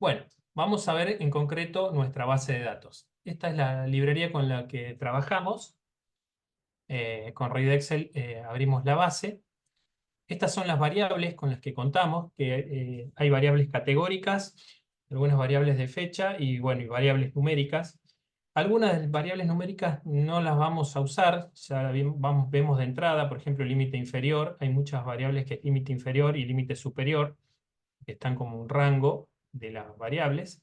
Bueno, vamos a ver en concreto nuestra base de datos. Esta es la librería con la que trabajamos. Con Excel abrimos la base. Estas son las variables con las que contamos, que hay variables categóricas, algunas variables de fecha y, bueno, y variables numéricas. Algunas variables numéricas no las vamos a usar, ya vemos de entrada, por ejemplo, límite inferior. Hay muchas variables que es límite inferior y límite superior, que están como un rango de las variables.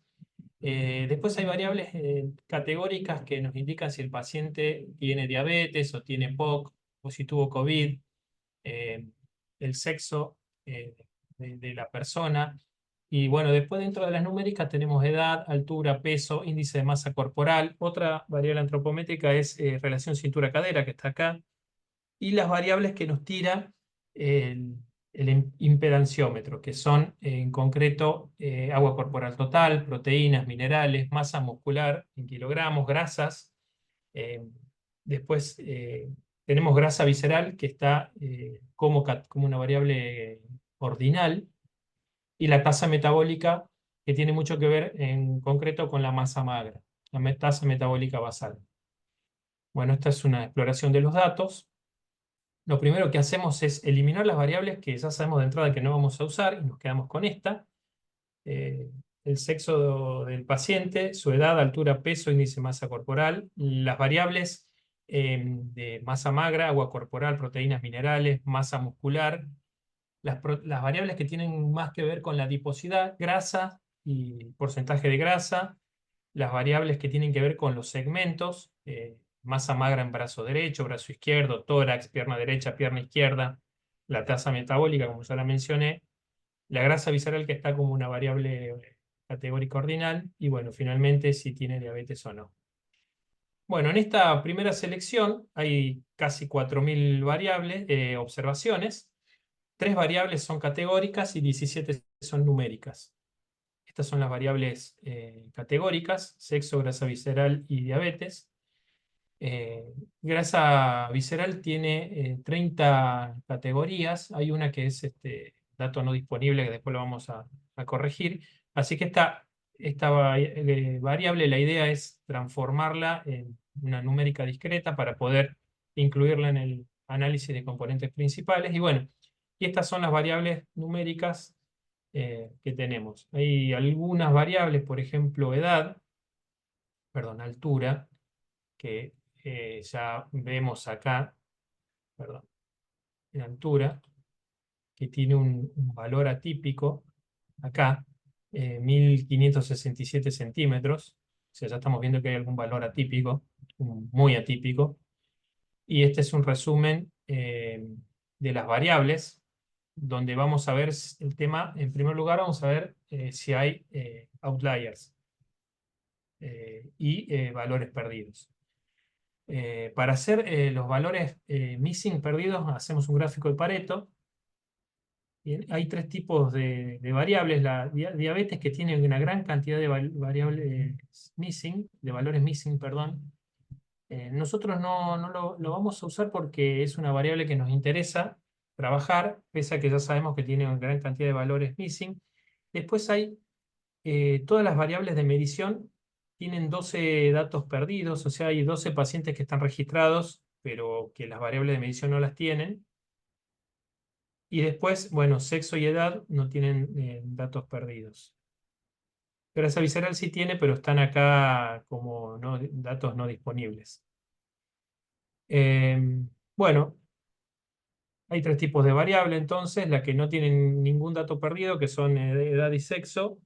Después hay variables categóricas que nos indican si el paciente tiene diabetes o tiene POC o si tuvo COVID, eh, el sexo de la persona. Y bueno, después dentro de las numéricas tenemos edad, altura, peso, índice de masa corporal. Otra variable antropométrica es relación cintura-cadera, que está acá. Y las variables que nos tira el, impedanciómetro, que son en concreto agua corporal total, proteínas, minerales, masa muscular en kilogramos, grasas. eh, Después tenemos grasa visceral, que está como una variable ordinal, y la tasa metabólica, que tiene mucho que ver en concreto con la masa magra, la tasa metabólica basal. Bueno, esta es una exploración de los datos. Lo primero que hacemos es eliminar las variables que ya sabemos de entrada que no vamos a usar y nos quedamos con esta. Eh, el sexo del paciente, su edad, altura, peso, índice de masa corporal, las variables de masa magra, agua corporal, proteínas, minerales, masa muscular, las variables que tienen más que ver con la adiposidad, grasa y porcentaje de grasa, las variables que tienen que ver con los segmentos, masa magra en brazo derecho, brazo izquierdo, tórax, pierna derecha, pierna izquierda, la tasa metabólica, como ya la mencioné, la grasa visceral, que está como una variable categórica ordinal, y bueno, finalmente si tiene diabetes o no. Bueno, en esta primera selección hay casi 4.000 variables, observaciones. 3 variables son categóricas y 17 son numéricas. Estas son las variables categóricas: sexo, grasa visceral y diabetes. Grasa visceral tiene 30 categorías. Hay una que es dato no disponible, que después lo vamos a corregir. Así que esta variable, la idea es transformarla en una numérica discreta para poder incluirla en el análisis de componentes principales. Y bueno, y estas son las variables numéricas que tenemos. Hay algunas variables, por ejemplo, edad, perdón, altura, que ya vemos acá, perdón, en altura, que tiene un valor atípico acá, 1567 centímetros. O sea, ya estamos viendo que hay algún valor atípico, muy atípico. Y este es un resumen de las variables, donde vamos a ver el tema. En primer lugar, vamos a ver si hay outliers y valores perdidos. Para hacer los valores missing, perdidos, hacemos un gráfico de Pareto. Bien, hay 3 tipos de variables. La diabetes, que tiene una gran cantidad de variables missing, de valores missing, perdón. Nosotros no lo vamos a usar porque es una variable que nos interesa trabajar, pese a que ya sabemos que tiene una gran cantidad de valores missing. Después hay todas las variables de medición, tienen 12 datos perdidos, o sea, hay 12 pacientes que están registrados, pero que las variables de medición no las tienen. Y después, bueno, sexo y edad no tienen datos perdidos. Grasa visceral sí tiene, pero están acá como datos no disponibles. Bueno, hay 3 tipos de variable entonces: la que no tienen ningún dato perdido, que son edad y sexo.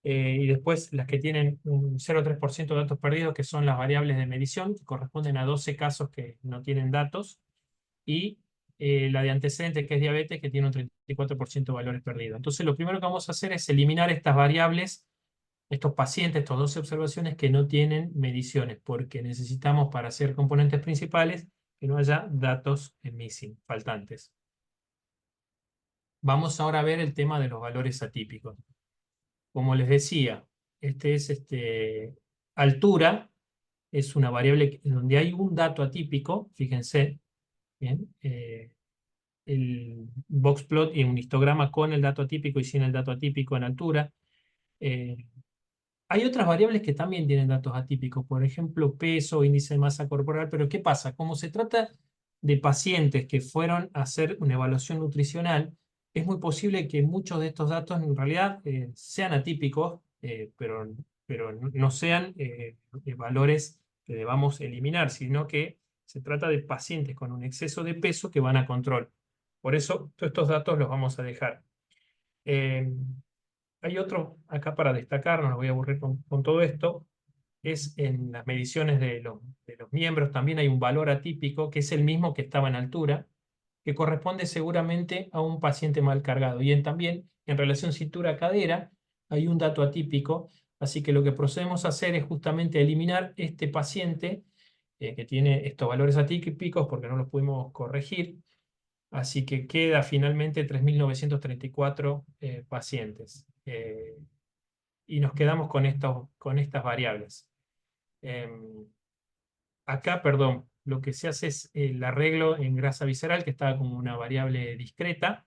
Y después las que tienen un 0,3% de datos perdidos, que son las variables de medición, que corresponden a 12 casos que no tienen datos. Y la de antecedentes, que es diabetes, que tiene un 34% de valores perdidos. Entonces, lo primero que vamos a hacer es eliminar estas variables, estos pacientes, estas 12 observaciones que no tienen mediciones, porque necesitamos, para hacer componentes principales, que no haya datos missing, faltantes. Vamos ahora a ver el tema de los valores atípicos. Como les decía, altura es una variable donde hay un dato atípico. Fíjense, bien, el box plot y un histograma con el dato atípico y sin el dato atípico en altura. Eh, Hay otras variables que también tienen datos atípicos, por ejemplo, peso, índice de masa corporal, pero ¿qué pasa? Como se trata de pacientes que fueron a hacer una evaluación nutricional, es muy posible que muchos de estos datos en realidad sean atípicos, pero no sean valores que debamos eliminar, sino que se trata de pacientes con un exceso de peso que van a control. Por eso, todos estos datos los vamos a dejar. Eh, Hay otro acá para destacar, no los voy a aburrir con todo esto, es en las mediciones de los miembros, también hay un valor atípico que es el mismo que estaba en altura, que corresponde seguramente a un paciente mal cargado. Y también en relación cintura-cadera hay un dato atípico, así que lo que procedemos a hacer es justamente eliminar este paciente que tiene estos valores atípicos porque no los pudimos corregir. Así que queda finalmente 3.934 pacientes. Y nos quedamos con estas variables. Em, Acá, perdón, lo que se hace es el arreglo en grasa visceral, que está como una variable discreta,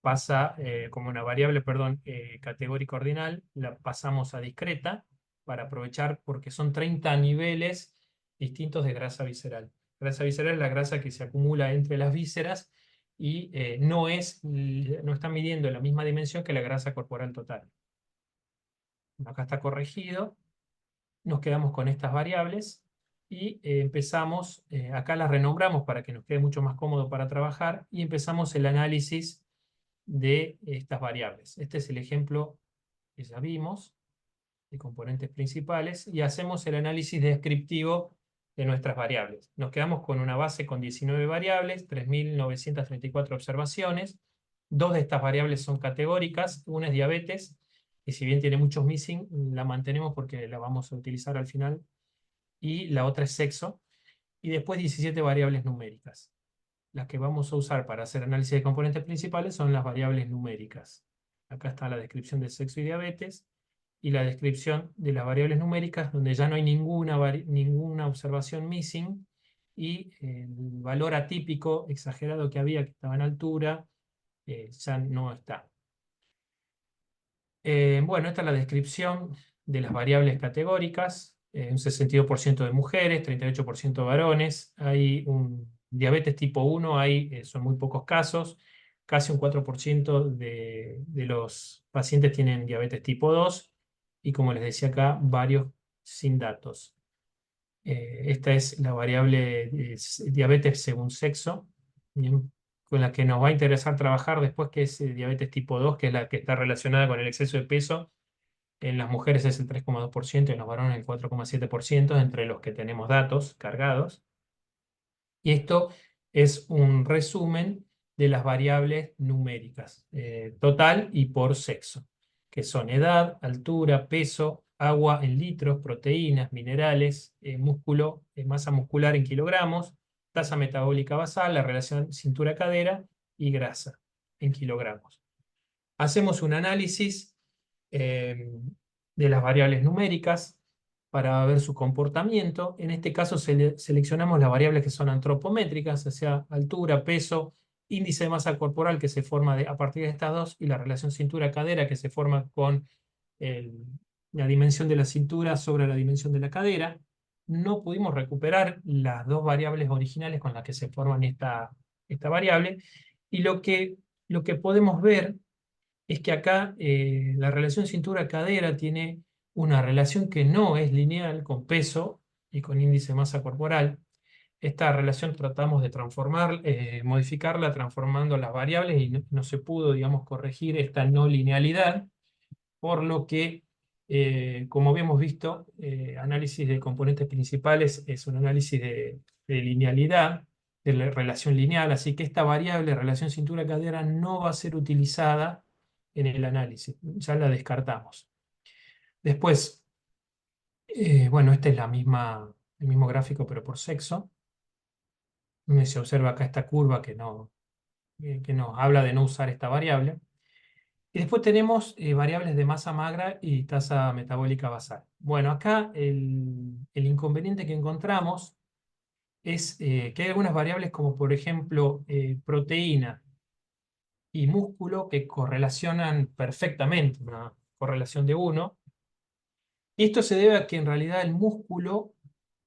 pasa como una variable, perdón, categórica ordinal, la pasamos a discreta para aprovechar, porque son 30 niveles distintos de grasa visceral. Grasa visceral es la grasa que se acumula entre las vísceras y no está midiendo la misma dimensión que la grasa corporal total. Acá está corregido, nos quedamos con estas variables y empezamos, acá las renombramos para que nos quede mucho más cómodo para trabajar y empezamos el análisis de estas variables. Este es el ejemplo que ya vimos de componentes principales y hacemos el análisis descriptivo de nuestras variables. Nos quedamos con una base con 19 variables, 3.934 observaciones. Dos de estas variables son categóricas, una es diabetes, y si bien tiene muchos missing, la mantenemos porque la vamos a utilizar al final, y la otra es sexo, y después 17 variables numéricas. Las que vamos a usar para hacer análisis de componentes principales son las variables numéricas. Acá está la descripción de sexo y diabetes y la descripción de las variables numéricas donde ya no hay ninguna observación missing y el valor atípico exagerado que había, que estaba en altura, ya no está. Bueno, esta es la descripción de las variables categóricas. Un 62% de mujeres, 38% de varones. Hay un diabetes tipo 1, son muy pocos casos. Casi un 4% de los pacientes tienen diabetes tipo 2. Y como les decía acá, varios sin datos. Esta es la variable diabetes según sexo, bien, con la que nos va a interesar trabajar después, que es diabetes tipo 2, que es la que está relacionada con el exceso de peso. En las mujeres es el 3,2% y en los varones el 4,7%, entre los que tenemos datos cargados. Y esto es un resumen de las variables numéricas, total y por sexo, que son edad, altura, peso, agua en litros, proteínas, minerales, músculo, masa muscular en kilogramos, tasa metabólica basal, la relación cintura-cadera y grasa en kilogramos. Hacemos un análisis eh, de las variables numéricas para ver su comportamiento. En este caso seleccionamos las variables que son antropométricas, o sea, altura, peso, índice de masa corporal que se forma a partir de estas dos y la relación cintura-cadera que se forma con el- la dimensión de la cintura sobre la dimensión de la cadera. No pudimos recuperar las dos variables originales con las que se forman esta variable y lo que podemos ver es que acá la relación cintura-cadera tiene una relación que no es lineal con peso y con índice de masa corporal. Esta relación tratamos de modificarla transformando las variables y no se pudo, digamos, corregir esta no linealidad, por lo que, como habíamos visto, análisis de componentes principales es un análisis de linealidad, de la relación lineal, así que esta variable, relación cintura-cadera, no va a ser utilizada en el análisis, ya la descartamos. Después, bueno, esta es el mismo gráfico, pero por sexo. Donde se observa acá esta curva que nos habla de no usar esta variable. Y después tenemos variables de masa magra y tasa metabólica basal. Bueno, acá el inconveniente que encontramos es que hay algunas variables como por ejemplo proteína y músculo que correlacionan perfectamente correlación de 1. Y esto se debe a que en realidad el músculo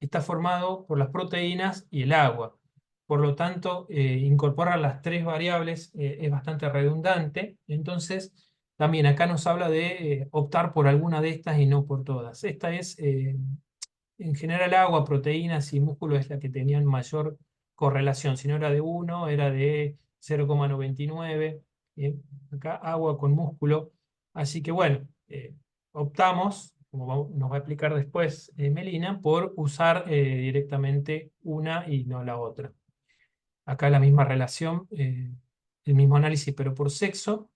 está formado por las proteínas y el agua. Por lo tanto, incorporar las tres variables es bastante redundante. Entonces, también acá nos habla de optar por alguna de estas y no por todas. Esta es, en general, agua, proteínas y músculo es la que tenían mayor correlación. Si no era de 1, era de 0,99. Bien, acá agua con músculo. Así que bueno, optamos, como nos va a explicar después Melina, por usar directamente una y no la otra. Acá la misma relación, el mismo análisis, pero por sexo.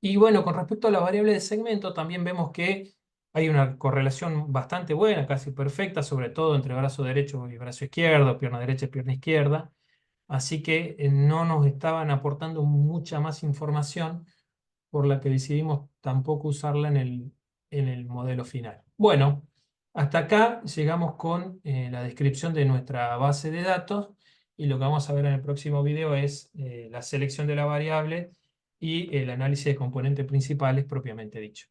Y bueno, con respecto a la variable de segmento, también vemos que hay una correlación bastante buena, casi perfecta, sobre todo entre brazo derecho y brazo izquierdo, pierna derecha y pierna izquierda. Así que no nos estaban aportando mucha más información, por la que decidimos tampoco usarla en el modelo final. Bueno, hasta acá llegamos con la descripción de nuestra base de datos, y lo que vamos a ver en el próximo video es la selección de la variable y el análisis de componentes principales propiamente dicho.